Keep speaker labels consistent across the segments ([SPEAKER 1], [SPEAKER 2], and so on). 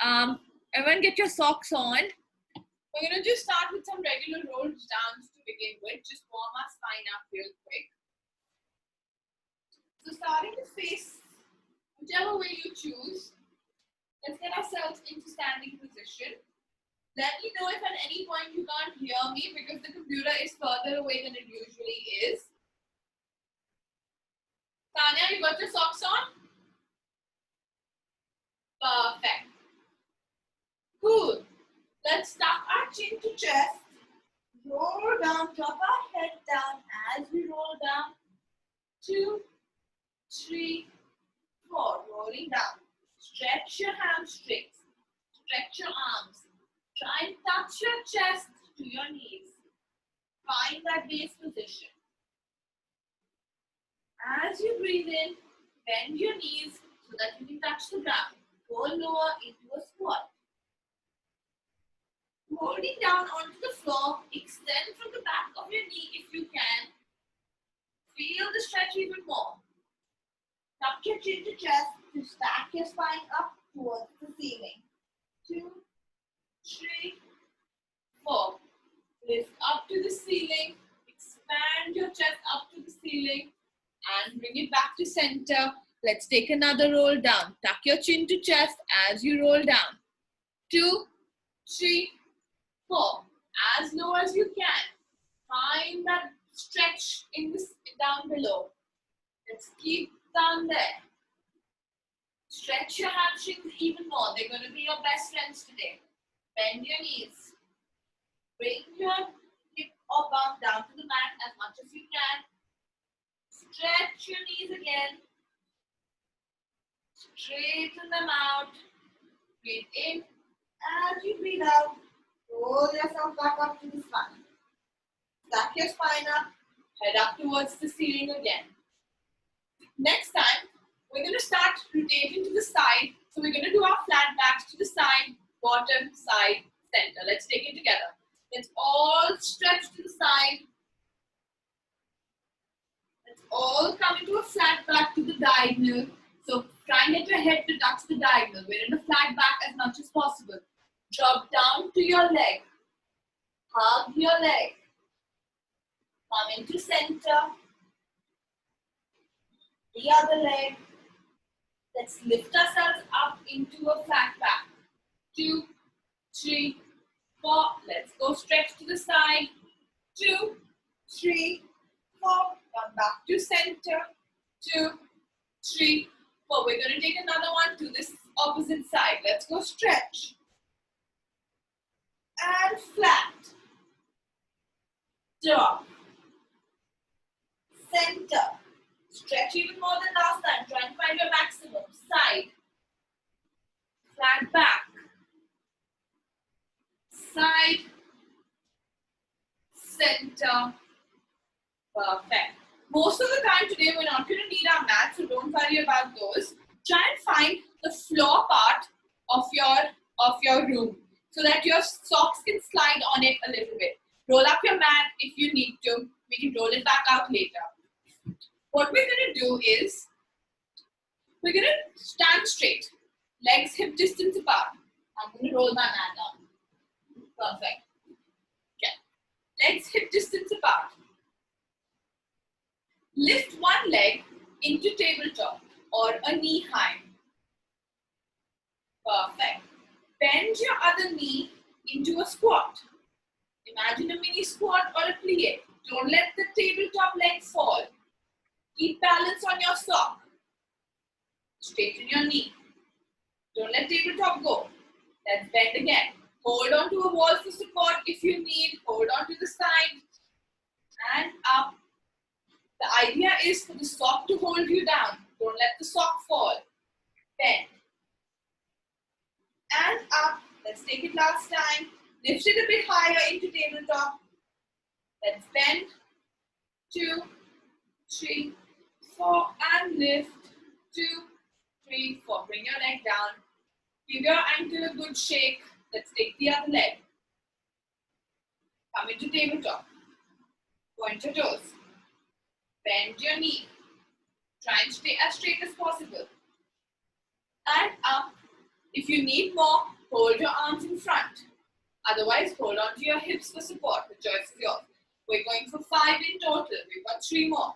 [SPEAKER 1] Everyone get your socks on. We're going to just start with some regular rolled downs to begin with. Just warm our spine up real quick. So starting to face whichever way you choose, let's get ourselves into standing position. Let me know if at any point you can't hear me because the computer is further away than it usually is. Tanya, you got your socks on? Perfect. Cool. Let's tuck our chin to chest. Roll down, drop our head down as we roll down. 2, 3, 4. Rolling down. Stretch your hamstrings. Stretch your arms. Try and touch your chest to your knees. Find that base position. As you breathe in, bend your knees so that you can touch the ground. Go lower into a squat. Holding down onto the floor, extend from the back of your knee if you can. Feel the stretch even more. Tuck your chin to chest to stack your spine up towards the ceiling. 2, 3, 4. Lift up to the ceiling. Expand your chest up to the ceiling. And bring it back to center. Let's take another roll down. Tuck your chin to chest as you roll down. 2, 3, 4. As low as you can. Find that stretch in this down below. Let's keep down there. Stretch your hamstrings even more. They're going to be your best friends today. Bend your knees. Bring your hip or bum down to the mat as much as you can. Stretch your knees again. Straighten them out. Breathe in. As you breathe out, roll yourself back up to the spine. Stack your spine up. Head up towards the ceiling again. Next time, we're going to start rotating to the side. So we're going to do our flat backs to the side, bottom, side, center. Let's take it together. Let's all stretch to the side. Let's all come into a flat back to the diagonal. So try and get your head to touch the diagonal. We're in a flat back as much as possible. Drop down to your leg. Hug your leg. Come into center. The other leg. Let's lift ourselves up into a flat back. 2, 3, 4. Let's go stretch to the side. 2, 3, 4. Come back to center. 2, 3, 4. We're going to take another one to this opposite side. Let's go stretch. And flat. Drop. Center. Stretch even more than last time. Try and find your maximum. Side. Flat back. Side. Center. Perfect. Most of the time today we're not going to need our mat, so don't worry about those. Try and find the floor part of your room so that your socks can slide on it a little bit. Roll up your mat if you need to. We can roll it back out later. What we're going to do is, we're going to stand straight. Legs hip distance apart. I'm going to roll my mat down. Perfect. Okay. Legs hip distance apart. Lift one leg into tabletop or a knee high. Perfect. Bend your other knee into a squat. Imagine a mini squat or a plie. Don't let the tabletop leg fall. Keep balance on your sock. Straighten your knee. Don't let tabletop go. Let's bend again. Hold on to a wall for support if you need. Hold on to the side. And up. The idea is for the sock to hold you down. Don't let the sock fall. Bend. And up. Let's take it last time. Lift it a bit higher into tabletop. Let's bend. 2, 3, 4. And lift. 2, 3, 4. Bring your leg down. Give your ankle a good shake. Let's take the other leg. Come into tabletop. Point your toes. Bend your knee. Try and stay as straight as possible. And up. If you need more, hold your arms in front. Otherwise, hold on to your hips for support. The choice is yours. We're going for 5 in total. We've got 3 more.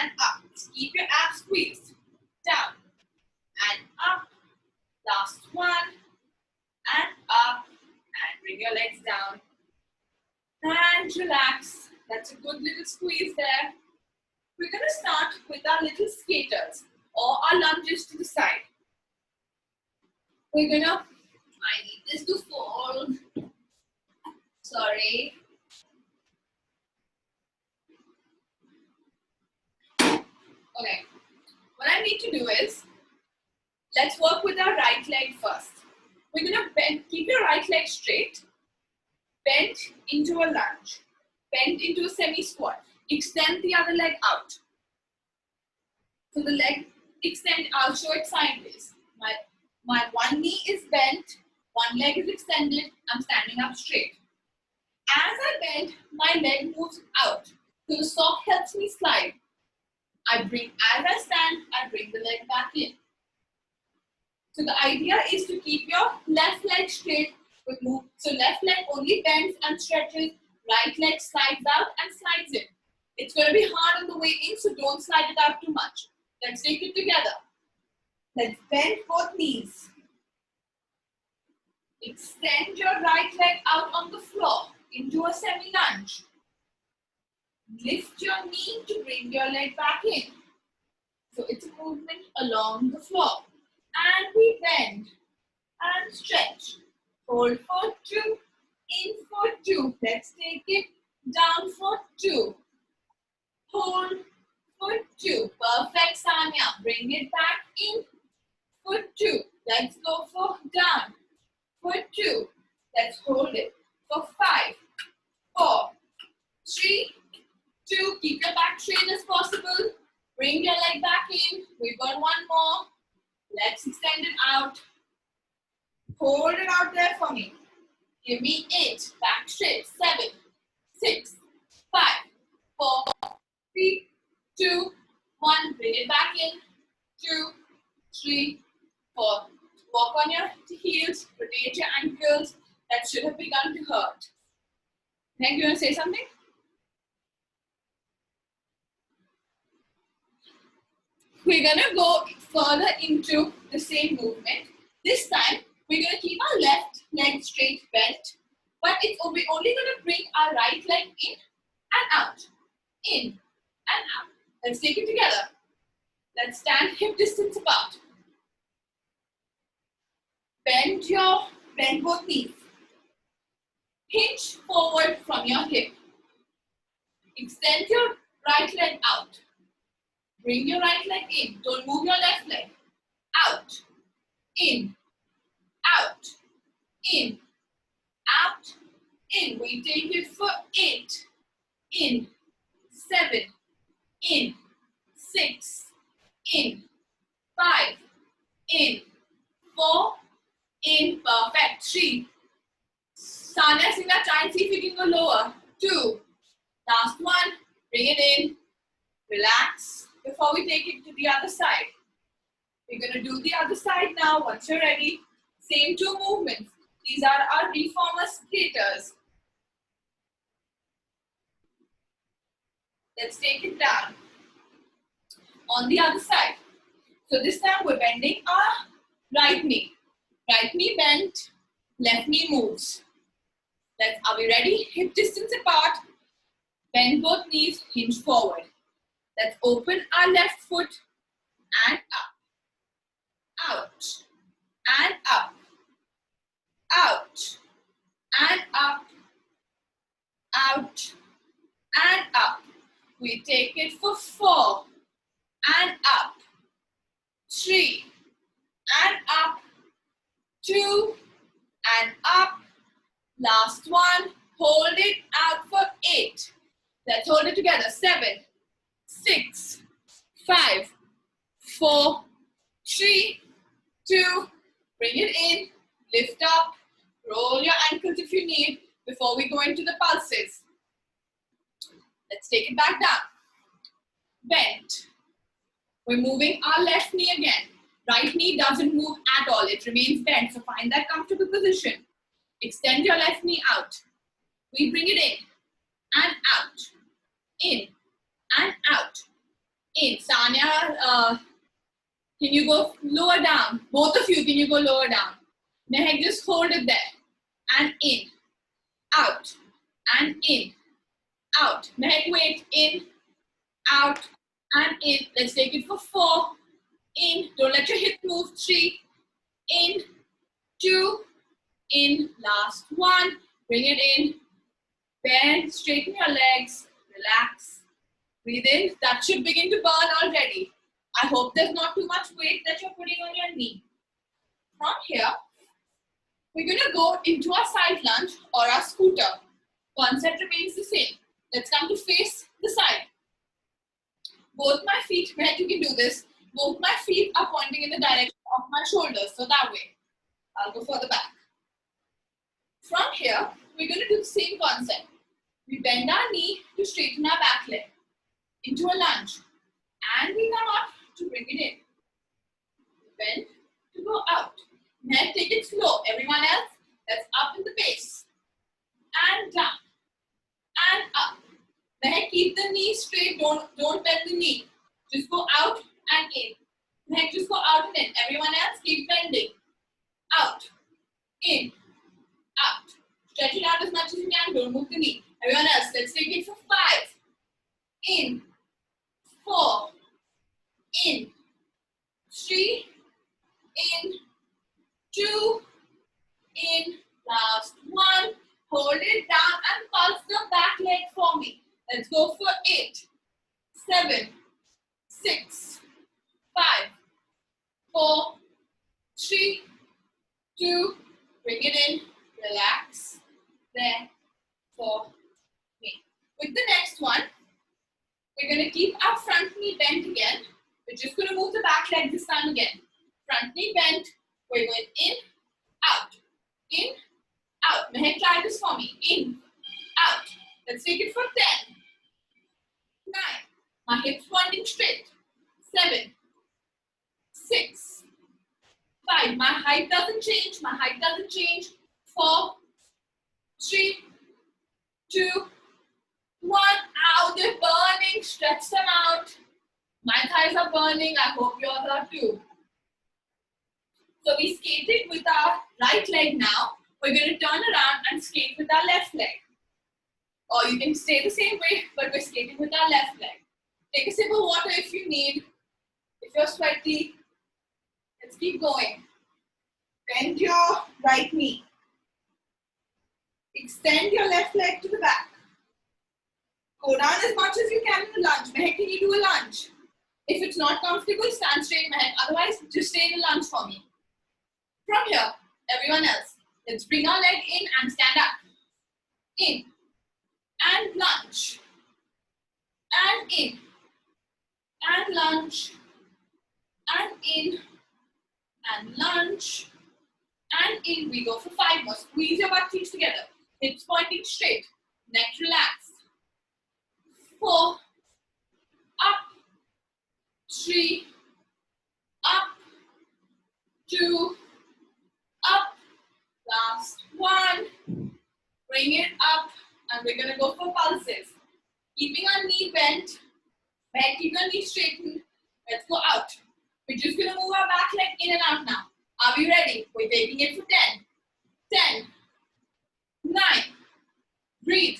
[SPEAKER 1] And up. Keep your abs squeezed. Down. And up. Last one. And up. And bring your legs down. And relax. That's a good little squeeze there. We're going to start with our little skaters or our lunges to the side. We're going to, I need this to fold. Sorry. Okay. What I need to do is, let's work with our right leg first. We're going to bend, keep your right leg straight. Bend into a lunge. Bend into a semi-squat. Extend the other leg out. So the leg extend, I'll show it sideways. My one knee is bent, one leg is extended, I'm standing up straight. As I bend, my leg moves out. So the sock helps me slide. As I stand, I bring the leg back in. So the idea is to keep your left leg straight with move. So left leg only bends and stretches, right leg slides out and slides in. It's going to be hard on the way in, so don't slide it out too much. Let's take it together. Let's bend both knees. Extend your right leg out on the floor into a semi-lunge. Lift your knee to bring your leg back in. So it's a movement along the floor. And we bend and stretch. Hold for 2, in for 2. Let's take it down for 2. Hold for 2. Perfect, Sanya. Bring it back in for 2. Let's go for down for 2. Let's hold it for 5, 4, 3, 2. Keep your back straight as possible. Bring your leg back in. We've got one more. Let's extend it out. Hold it out there for me. Give me 8. Back straight. 7, 6, 5, 4, 3, 2, 1. Bring it back in. 2, 3, 4. Walk on your heels. Rotate your ankles. That should have begun to hurt. Meg, you want to say something? We're going to go further into the same movement. This time, we're going to keep our left leg straight bent, but we're only going to bring our right leg in and out. In and out. Let's take it together. Let's stand hip distance apart. Bend both knees. Hinge forward from your hip. Extend your right leg out. Bring your right leg in. Don't move your left leg. Out. In. Out. In. Out. In. We take it for 8. In. 7. In. 6. In. 5. In. 4. In. Perfect. 3. Sanya, Singha, try and see if you can go lower. 2. Last one. Bring it in. Relax before we take it to the other side. We're going to do the other side now once you're ready. Same 2 movements. These are our reformer skaters. Let's take it down. On the other side. So this time we're bending our right knee. Right knee bent, left knee moves. Are we ready? Hip distance apart. Bend both knees, hinge forward. Let's open our left foot and up. Out. And up. Out. And up. Out. And up. We take it for 4. And up. 3. And up. 2. And up. Last one. Hold it out for 8. Let's hold it together. 7, 6, 5, 4, 3, 2. Bring it in. Lift up. Roll your ankles if you need before we go into the pulses. Let's take it back down. Bend. We're moving our left knee again. Right knee doesn't move at all. It remains bent. So find that comfortable position. Extend your left knee out. We bring it in and out. In and out. In. Sanya, can you go lower down? Both of you, can you go lower down? Mehak, just hold it there. And in. Out. And in. Out. Mehak, wait. In. Out. And in. Let's take it for 4. In. Don't let your hip move. 3. In. 2. In. Last 1. Bring it in. Bend. Straighten your legs. Relax. Breathe in. That should begin to burn already. I hope there's not too much weight that you're putting on your knee. From here, we're going to go into our side lunge or our scooter. Concept remains the same. Let's come to face the side. Both my feet, Mehak, you can do this. Both my feet are pointing in the direction of my shoulders. So that way. I'll go further back. From here, we're going to do the same concept. We bend our knee to straighten our back leg into a lunge. And we come up to bring it in. Bend to go out. Now take it slow. Everyone else, that's up in the pace. And down. And up. Then keep the knee straight. Don't bend the knee. Just go out and in. Then just go out and in. Everyone else, keep bending. Out. In. Out. Stretch it out as much as you can. Don't move the knee. Everyone else, let's take it for 5. In. 4. In. 3. In. 2. In. Last 1. Hold it down and pulse the back leg for me. Let's go for 8. 7. 6. 5. 4. 3. 2. Bring it in. Relax. There. For me. With the next one, we're going to keep our front knee bent again. We're just going to move the back leg this time again. Front knee bent. We're going in, out, in, out. Mehak, try this for me. In, out. Let's take it for 10. 9. My hips pointing straight. 7. 6. 5. My height doesn't change. My height doesn't change. 4. 3. 2. 1. Ow, they're burning. Stretch them out. My thighs are burning. I hope yours are too. So we skated with our right leg now. We're going to turn around and skate with our left leg. Or you can stay the same way, but we're skating with our left leg. Take a sip of water if you need. If you're sweaty, let's keep going. Bend your right knee. Extend your left leg to the back. Go down as much as you can in the lunge. Mehak, can you do a lunge? If it's not comfortable, stand straight, Mehak. Otherwise, just stay in the lunge for me. From here, everyone else, let's bring our leg in and stand up. In. And lunge. And in. And lunge. And in. And lunge. And in. We go for 5 more. Squeeze your butt cheeks together. Hips pointing straight. Neck relaxed. 4. Up. 3. Up. 2. Up. Last 1. Bring it up. And we're going to go for pulses. Keeping our knee bent. Keep your knee straightened. Let's go out. We're just going to move our back leg in and out now. Are we ready? We're taking it for 10. 10. 9. Breathe.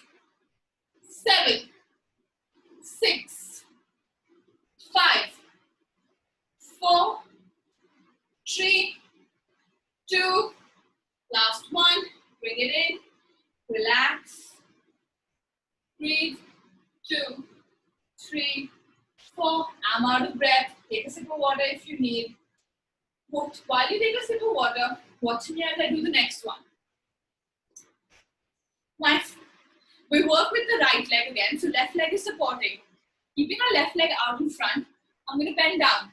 [SPEAKER 1] 7. 6. 5. 4. 3. 2. Last 1. Bring it in. Relax. Breathe. 2. 3. 4. I'm out of breath. Take a sip of water if you need. While you take a sip of water, watch me as I do the next one. Nice. We work with the right leg again. So left leg is supporting. Keeping our left leg out in front, I'm going to bend down.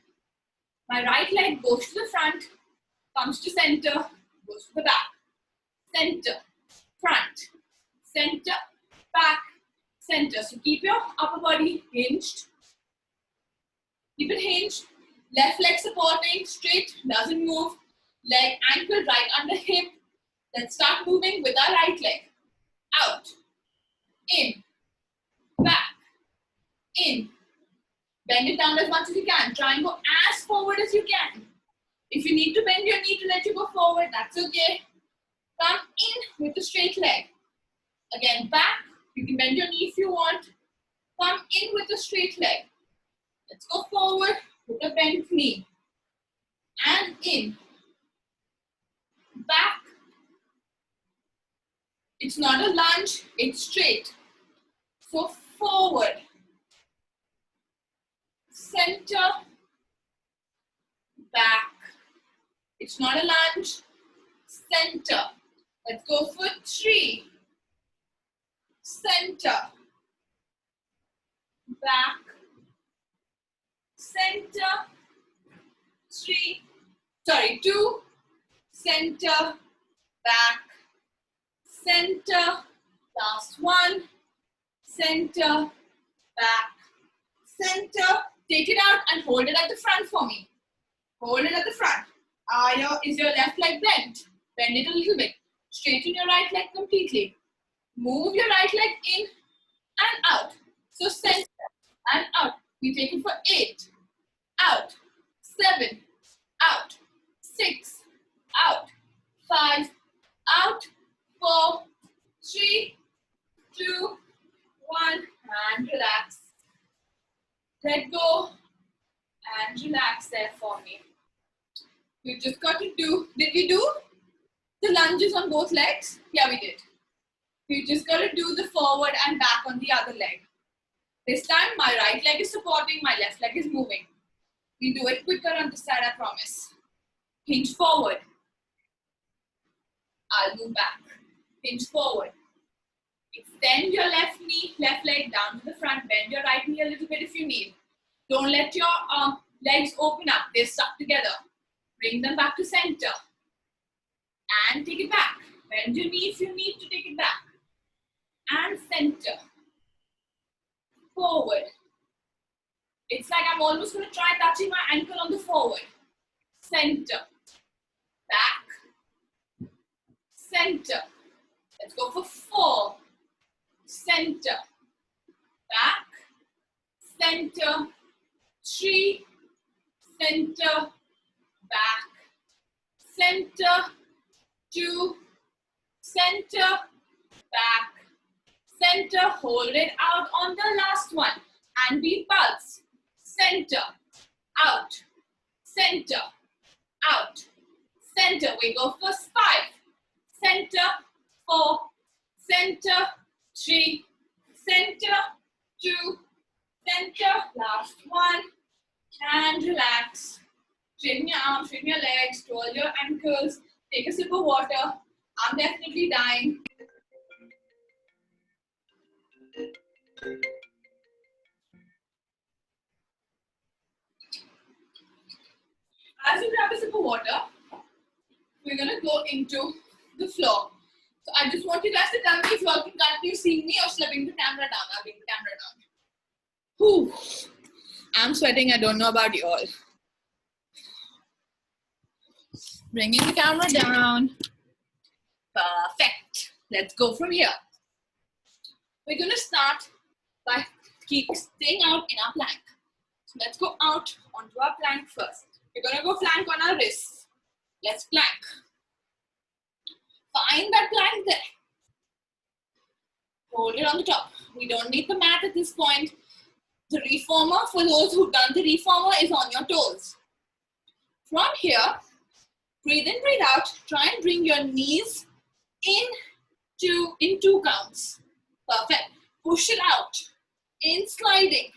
[SPEAKER 1] My right leg goes to the front, comes to center, goes to the back. Center, front, center, back, center. So keep your upper body hinged. Keep it hinged. Left leg supporting, straight, doesn't move. Leg anchored right under hip. Let's start moving with our right leg. Out, in, back, in. Bend it down as much as you can. Try and go as forward as you can. If you need to bend your knee to let you go forward, that's okay. Come in with the straight leg. Again, back. You can bend your knee if you want. Come in with the straight leg. Let's go forward with a bent knee. And in. Back. It's not a lunge, it's straight. So forward. Center. Back. It's not a lunge. Center. Let's go for 3. Center. Back. Center. 3. Sorry, 2. Center. Back. Center. Last 1. Center. Back. Center. Take it out and hold it at the front for me. Hold it at the front. Is your left leg bent? Bend it a little bit. Straighten your right leg completely. Move your right leg in and out. So center and out. We take it for 8. Out. 7. Out. 6. Out. 5. Out. 4. 3. 2. 1. And relax. Let go. And relax there for me. We just got to do, did we do the lunges on both legs? Yeah, we did. We just got to do the forward and back on the other leg. This time, my right leg is supporting, my left leg is moving. We do it quicker on this side, I promise. Hinge forward. I'll move back. Hinge forward. Extend your left knee, left leg down to the front. Bend your right knee a little bit if you need. Don't let your legs open up. They're stuck together. Bring them back to center. And take it back. Bend your knee if you need to take it back. And center. Forward. It's like I'm almost going to try touching my ankle on the forward. Center. Back. Center. Let's go for 4. Center. Back. Center. 3. Center. Back. Center. 2. Center. Back. Center. Hold it out on the last one. And we pulse. Center. Out. Center. Out. Center. We go for 5. Center. 4. Center. 3. Center. 2. Center. Last one. And relax. Straighten your arms, straighten your legs, twirl your ankles. Take a sip of water. I'm definitely dying. As you grab a sip of water, we're going to go into the floor. So I just want you guys to tell me if you all can continue seeing me or slipping the camera down. I'll bring the camera down. Whew. I'm sweating. I don't know about you all. Bringing the camera down. Perfect. Let's go from here. We're going to start by staying out in our plank. So let's go out onto our plank first. We're going to go plank on our wrists. Let's plank. Find that plank there. Hold it on the top. We don't need the mat at this point. The reformer, for those who've done the reformer, is on your toes. From here, breathe in, breathe out. Try and bring your knees in 2 counts. Perfect. Push it out. In sliding.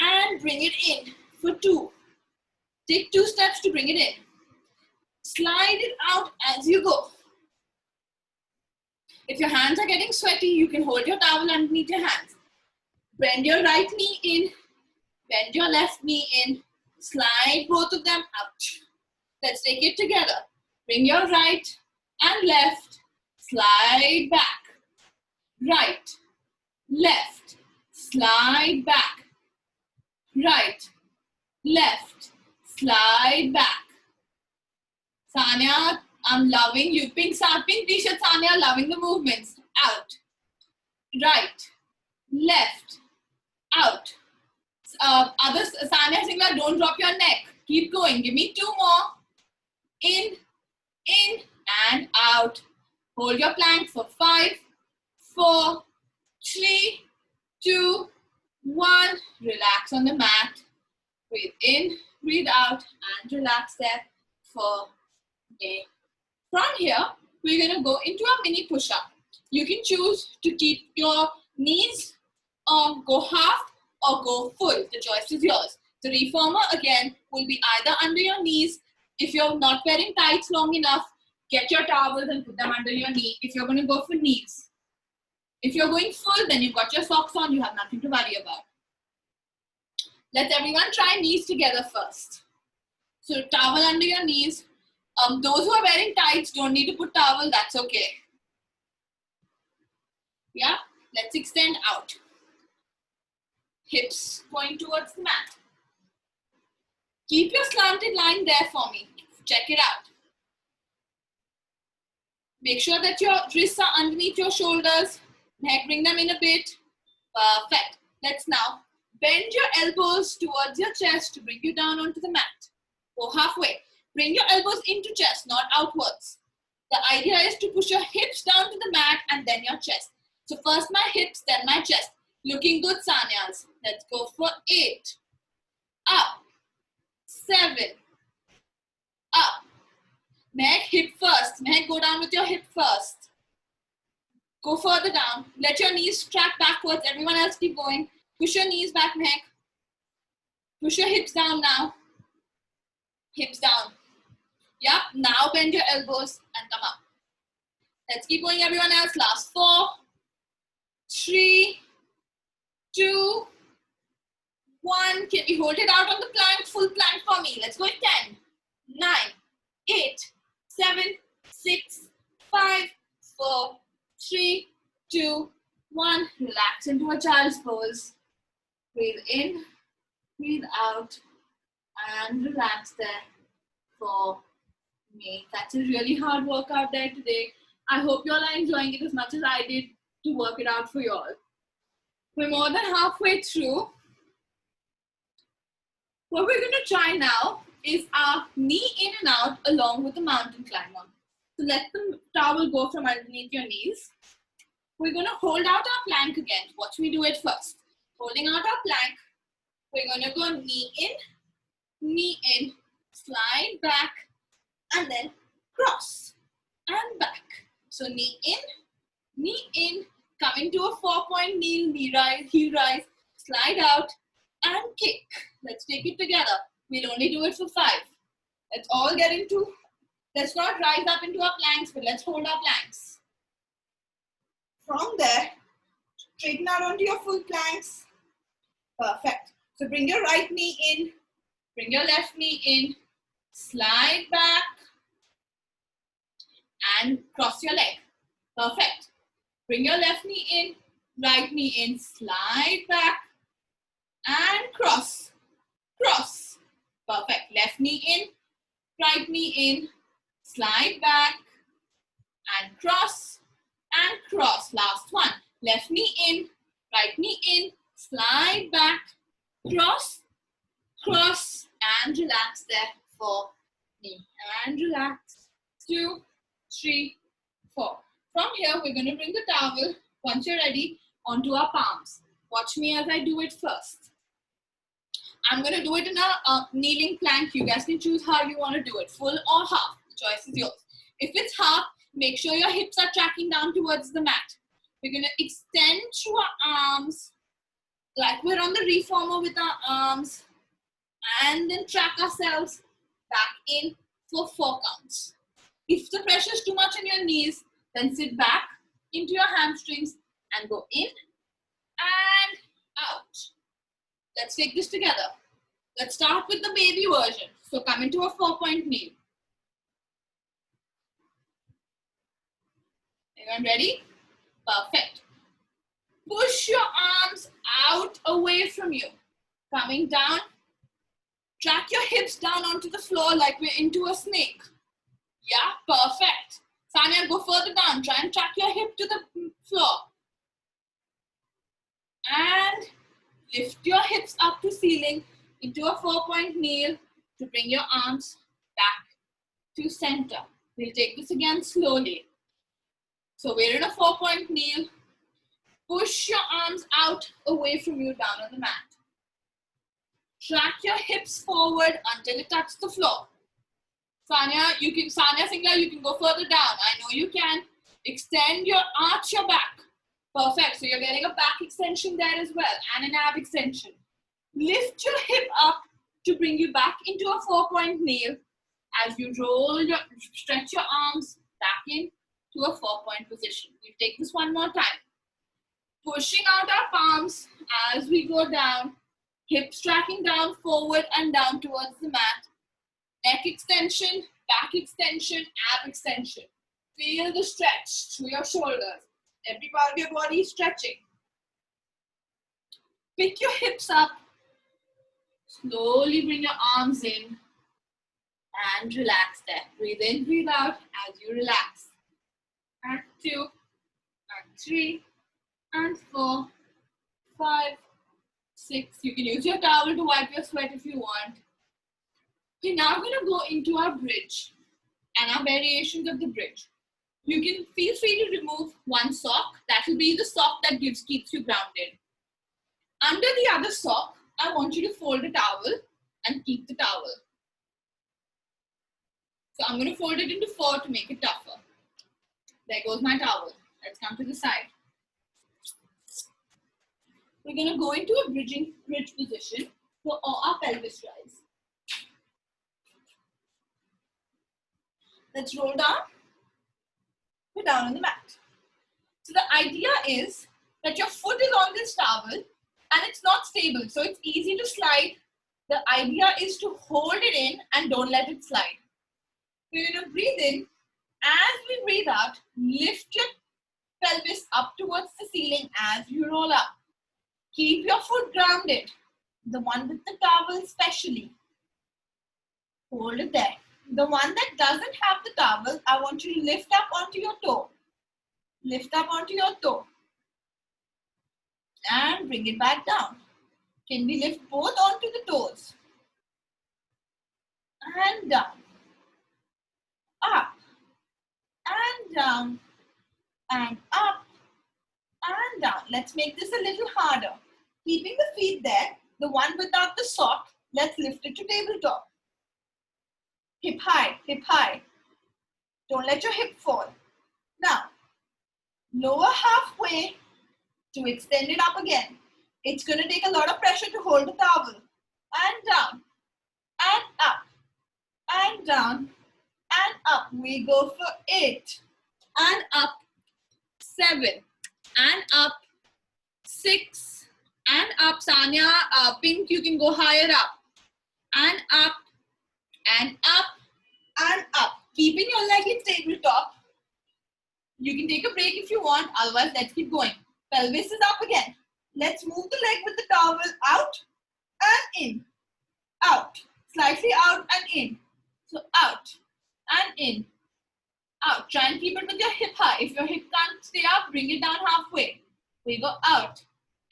[SPEAKER 1] And bring it in for 2. Take 2 steps to bring it in. Slide it out as you go. If your hands are getting sweaty, you can hold your towel underneath your hands. Bend your right knee in. Bend your left knee in. Slide both of them out. Let's take it together. Bring your right and left. Slide back. Right. Left. Slide back. Right. left, slide back. Sanya, I'm loving you. Pink t-shirt, Sanya, loving the movements. Out, right, left, out. Others, Sanya Singla, don't drop your neck. Keep going. Give me 2 more. In, and out. Hold your plank for 5, 4, 3, 2, 1. Relax on the mat. Breathe in, breathe out, and relax there for a. From here, we're going to go into a mini push-up. You can choose to keep your knees go half or go full. The choice is yours. The reformer, again, will be either under your knees. If you're not wearing tights long enough, get your towels and put them under your knee if you're going to go for knees. If you're going full, then you've got your socks on. You have nothing to worry about. Let's everyone try knees together first. So towel under your knees. Those who are wearing tights don't need to put towel. That's okay. Yeah, let's extend out. Hips going towards the mat. Keep your slanted line there for me. Check it out. Make sure that your wrists are underneath your shoulders. Neck, bring them in a bit. Perfect. Let's now bend your elbows towards your chest to bring you down onto the mat. Go halfway. Bring your elbows into chest, not outwards. The idea is to push your hips down to the mat and then your chest. So first my hips, then my chest. Looking good, Sanyas. Let's go for 8. Up. 7. Up. Meg, hip first. Meg, go down with your hip first. Go further down. Let your knees track backwards. Everyone else keep going. Push your knees back, Meg. Push your hips down now. Hips down. Yep, now bend your elbows and come up. Let's keep going, everyone else. Last 4, 3, 2, 1. Can we hold it out on the plank? Full plank for me. Let's go in 10, 9, 8, 7, 6, 5, 4, 3, 2, 1. Relax into a child's pose. Breathe in, breathe out, and relax there for me. That's a really hard workout there today. I hope you all are enjoying it as much as I did to work it out for you all. We're more than halfway through. What we're going to try now is our knee in and out along with the mountain climber. So let the towel go from underneath your knees. We're going to hold out our plank again. Watch me do it first. Holding out our plank, we're going to go knee in, slide back, and then cross and back. So knee in, come into a 4-point knee rise, heel rise, slide out, and kick. Let's take it together. We'll only do it for 5. Let's all get into, let's not rise up into our planks, but let's hold our planks. From there, straighten out onto your full planks. Perfect. So bring your right knee in, bring your left knee in, slide back, and cross your leg. Perfect. Bring your left knee in, right knee in, slide back, and cross. Cross. Perfect. Left knee in, right knee in, slide back, and cross, and cross. Last one. Left knee in, right knee in, slide back, cross, cross, and relax there for me. And relax. 2, 3, 4. From here, we're going to bring the towel, once you're ready, onto our palms. Watch me as I do it first. I'm going to do it in a kneeling plank. You guys can choose how you want to do it, full or half. The choice is yours. If it's half, make sure your hips are tracking down towards the mat. We're going to extend through our arms, like we're on the reformer with our arms, and then track ourselves back in for 4 counts. If the pressure is too much on your knees, then sit back into your hamstrings and go in and out. Let's take this together. Let's start with the baby version. So come into a 4-point knee. Everyone ready? Perfect. Push your arms out away from you. Coming down Track your hips down onto the floor like we're into a snake. Yeah, perfect. Sanya, go further down. Try and track your hip to the floor. And lift your hips up to ceiling into a 4-point kneel to bring your arms back to center. We'll take this again slowly. So we're in a 4-point kneel. Push your arms out away from you down on the mat. Track your hips forward until it touches the floor. Sanya Singla, you can go further down. I know you can. Extend your arch your back. Perfect. So you're getting a back extension there as well and an ab extension. Lift your hip up to bring you back into a 4-point kneel as you stretch your arms back into a 4-point position. We take this one more time. Pushing out our palms as we go down. Hips tracking down, forward and down towards the mat. Neck extension, back extension, ab extension. Feel the stretch through your shoulders. Every part of your body is stretching. Pick your hips up. Slowly bring your arms in and relax there. Breathe in, breathe out as you relax. And 2, and 3, and 4, 5, 6. You can use your towel to wipe your sweat if you want. We're now going to go into our bridge and our variations of the bridge. You can feel free to remove one sock. That will be the sock that keeps you grounded. Under the other sock, I want you to fold a towel and keep the towel. So I'm going to fold it into 4 to make it tougher. There goes my towel. Let's come to the side. We're going to go into a bridge position for our pelvis rise. Let's roll down. We're down on the mat. So the idea is that your foot is on this towel and it's not stable, so it's easy to slide. The idea is to hold it in and don't let it slide. We're going to breathe in. As we breathe out, lift your pelvis up towards the ceiling as you roll up. Keep your foot grounded, the one with the towel especially. Hold it there. The one that doesn't have the towel, I want you to lift up onto your toe. Lift up onto your toe. And bring it back down. Can we lift both onto the toes? And down. Up. And down. And up. And down. Let's make this a little harder. Keeping the feet there, the one without the sock, let's lift it to tabletop. Hip high, hip high. Don't let your hip fall. Now, lower halfway to extend it up again. It's going to take a lot of pressure to hold the towel. And down, and up, and down, and up. We go for 8, and up, 7, and up, 6, and up. Sanya, Pink, you can go higher up, and up, and up, and up. Keeping your leg in tabletop. You can take a break if you want, otherwise let's keep going. Pelvis is up again. Let's move the leg with the towel out and in, out, slightly out and in. So out and in, out. Try and keep it with your hip high. If your hip can't stay up, bring it down halfway. We go out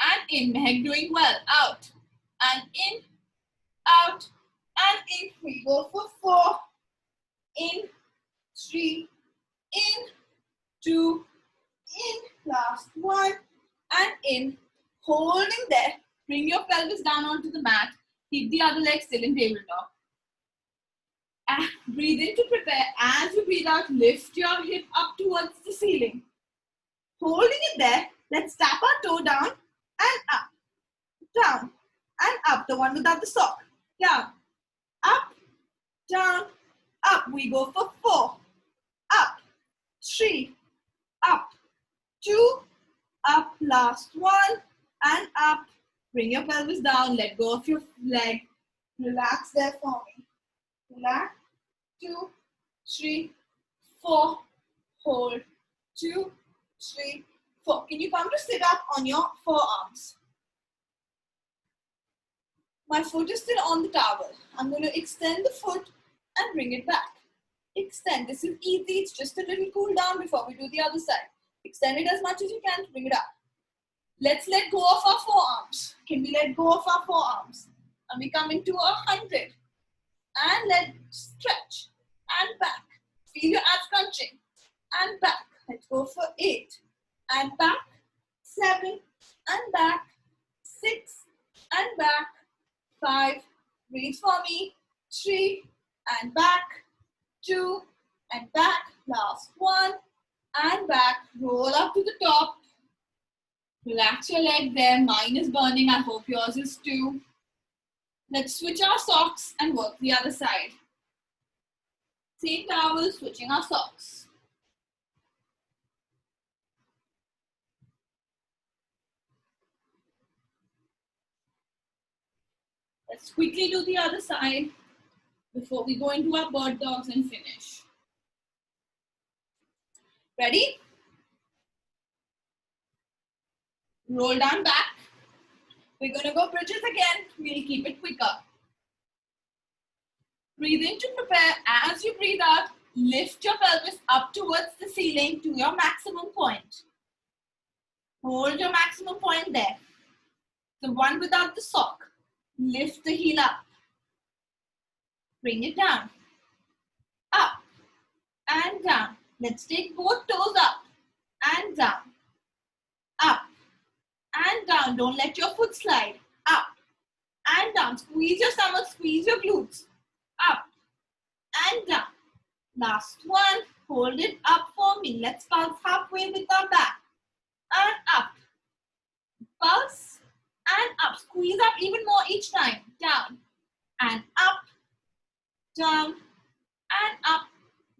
[SPEAKER 1] and in. Mehak doing well. Out and in, out and in. We go for 4, in, 3, in, 2, in, last 1, and in. Holding there. Bring your pelvis down onto the mat. Keep the other leg still in tabletop. And breathe in to prepare. As you breathe out, lift your hip up towards the ceiling. Holding it there, let's tap our toe down and up. Down and up. The one without the sock. Down, up, down, up. We go for 4. Up, 3, up, 2, up, last 1, and up. Bring your pelvis down, let go of your leg. Relax there for me. Relax. 2, 3, 4. Hold. 2, 3, 4. Can you come to sit up on your forearms? My foot is still on the towel. I'm going to extend the foot and bring it back. Extend. This is easy. It's just a little cool down before we do the other side. Extend it as much as you can to bring it up. Let's let go of our forearms. Can we let go of our forearms? And we come into 100. And let's stretch. And back. Feel your abs crunching. And back. Let's go for 8. And back. 7. And back. 6. And back. 5. Breathe for me. 3. And back. 2. And back. Last one. And back. Roll up to the top. Relax your leg there. Mine is burning. I hope yours is too. Let's switch our socks and work the other side. Same towel, switching our socks. Let's quickly do the other side before we go into our bird dogs and finish. Ready? Roll down back. We're going to go bridges again. We'll keep it quicker. Breathe in to prepare. As you breathe out, lift your pelvis up towards the ceiling to your maximum point. Hold your maximum point there. The one without the sock. Lift the heel up. Bring it down. Up and down. Let's take both toes up and down. Up and down. Don't let your foot slide. Up and down. Squeeze your stomach, squeeze your glutes. Up and down. Last one. Hold it up for me. Let's pulse halfway with our back. And up. Pulse and up. Squeeze up even more each time. Down and up. Down and up.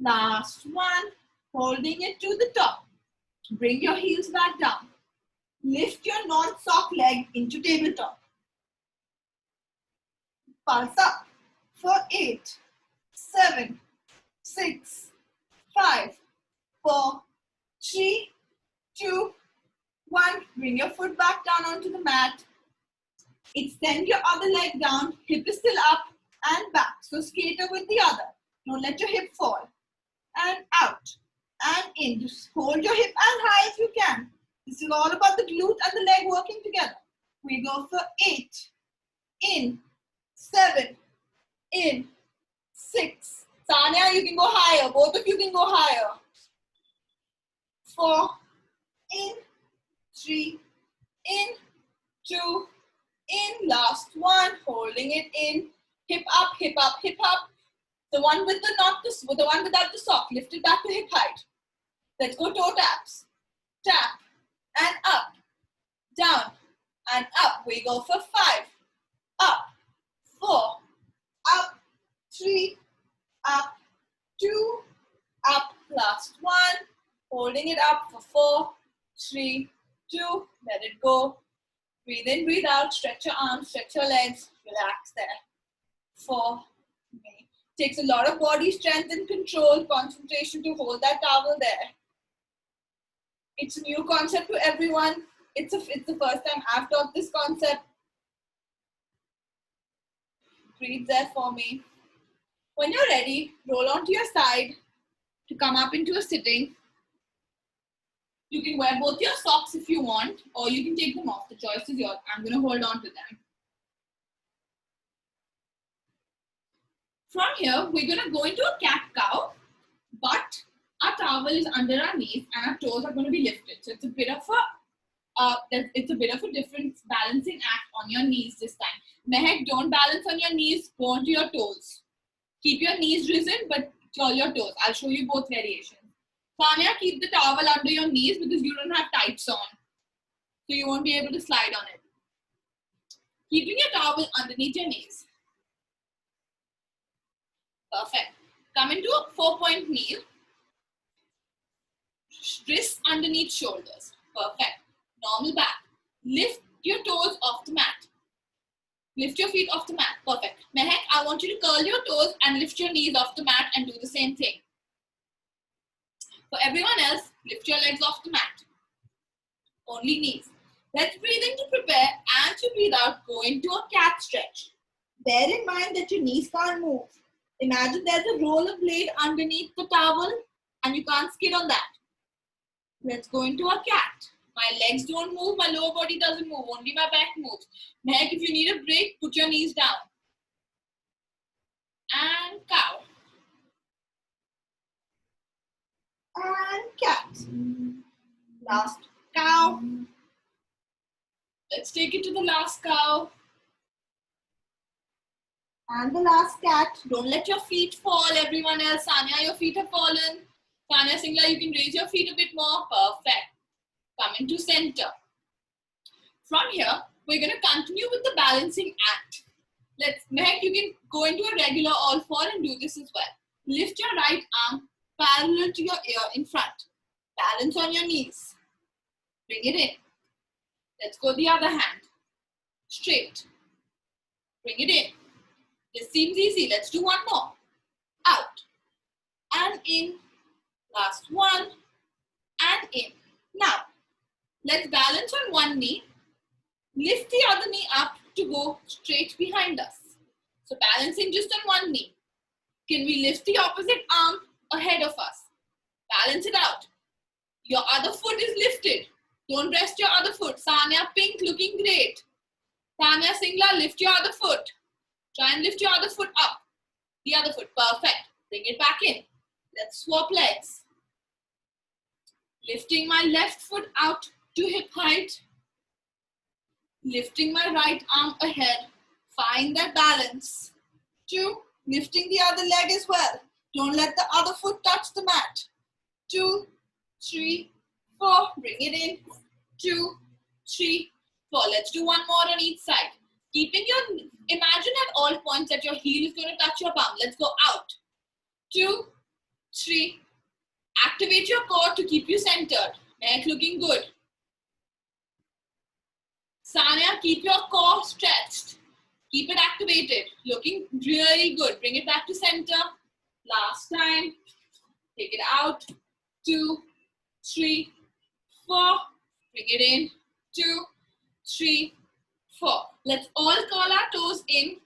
[SPEAKER 1] Last one. Holding it to the top. Bring your heels back down. Lift your non-sock leg into tabletop. Pulse up for 8, 7, 6, 5, 4, 3, 2, 1. Bring your foot back down onto the mat. Extend your other leg down. Hip is still up and back. So skater with the other. Don't let your hip fall. And out and in. Just hold your hip as high as you can. This is all about the glute and the leg working together. We go for 8, in, 7, in, 6. Sanya, you can go higher. Both of you can go higher. 4, in, 3, in, 2, in. Last one, holding it in. Hip up, hip up, hip up. The one with the one without the sock. Lift it back to hip height. Let's go toe taps. Tap and up, down and up. We go for 5. Up, 4, up, 3, up, 2, up. Last one. Holding it up for 4, 3, 2. Let it go. Breathe in, breathe out. Stretch your arms, stretch your legs. Relax there. 4. Takes a lot of body strength and control, concentration to hold that towel there. It's a new concept to everyone. It's the first time I've taught this concept. Breathe there for me. When you're ready, roll onto your side to come up into a sitting. You can wear both your socks if you want, or you can take them off. The choice is yours. I'm going to hold on to them. From here, we're going to go into a cat-cow, but our towel is under our knees and our toes are going to be lifted. So it's a bit of a different balancing act on your knees this time. Mehak, don't balance on your knees, go onto your toes. Keep your knees risen, but curl your toes. I'll show you both variations. Sanya, keep the towel under your knees because you don't have tights on. So you won't be able to slide on it. Keeping your towel underneath your knees. Perfect. Come into a 4-point kneel. Wrists underneath shoulders. Perfect. Normal back. Lift your toes off the mat. Lift your feet off the mat. Perfect. Mehak, I want you to curl your toes and lift your knees off the mat and do the same thing. For everyone else, lift your legs off the mat. Only knees. Let's breathe in to prepare. As you breathe out, go into a cat stretch. Bear in mind that your knees can't move. Imagine there's a roller blade underneath the towel and you can't skid on that. Let's go into a cat. My legs don't move, my lower body doesn't move, only my back moves. Mehak, if you need a break, put your knees down. And cow. And cat. Last cow. Let's take it to the last cow. And the last cat. Don't let your feet fall, everyone else. Sanya, your feet have fallen. Sanya Singla, you can raise your feet a bit more. Perfect. Come into center. From here, we're going to continue with the balancing act. Mehak, you can go into a regular all four and do this as well. Lift your right arm parallel to your ear in front. Balance on your knees. Bring it in. Let's go the other hand. Straight. Bring it in. This seems easy. Let's do one more. Out. And in. Last one. And in. Now, let's balance on one knee. Lift the other knee up to go straight behind us. So balancing just on one knee. Can we lift the opposite arm ahead of us? Balance it out. Your other foot is lifted. Don't rest your other foot. Sanya Pink looking great. Tanya Singla, lift your other foot. Try and lift your other foot up. The other foot, perfect. Bring it back in. Let's swap legs. Lifting my left foot out to hip height. Lifting my right arm ahead. Find that balance. 2, lifting the other leg as well. Don't let the other foot touch the mat. 2, 3, 4. Bring it in. 2, 3, 4. Let's do one more on each side. Imagine at all points that your heel is going to touch your bum. Let's go out. 2, 3. Activate your core to keep you centered. Neck looking good. Sanya, keep your core stretched. Keep it activated. Looking really good. Bring it back to center. Last time. Take it out. 2, 3, 4. Bring it in. 2, 3, 4. Let's all curl our toes in.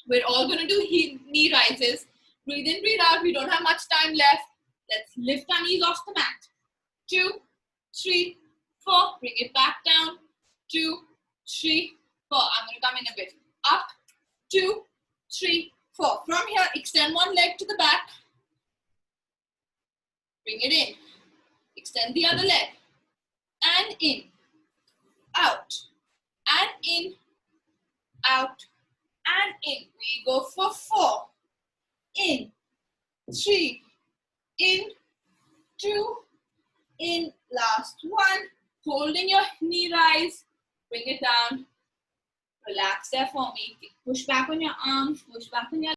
[SPEAKER 1] We're all going to do knee rises. Breathe in, breathe out. We don't have much time left. Let's lift our knees off the mat. 2, 3, 4. Bring it back down. 2, 3, 4. I'm going to come in a bit. Up. 2, 3, 4. From here, extend one leg to the back. Bring it in. Extend the other leg. And in. Out. And in. Out. And in. We go for 4. In. 3. In. 2. In. Last one. Holding your knee rise. Bring it down. Relax there for me. Push back on your arms. Push back on your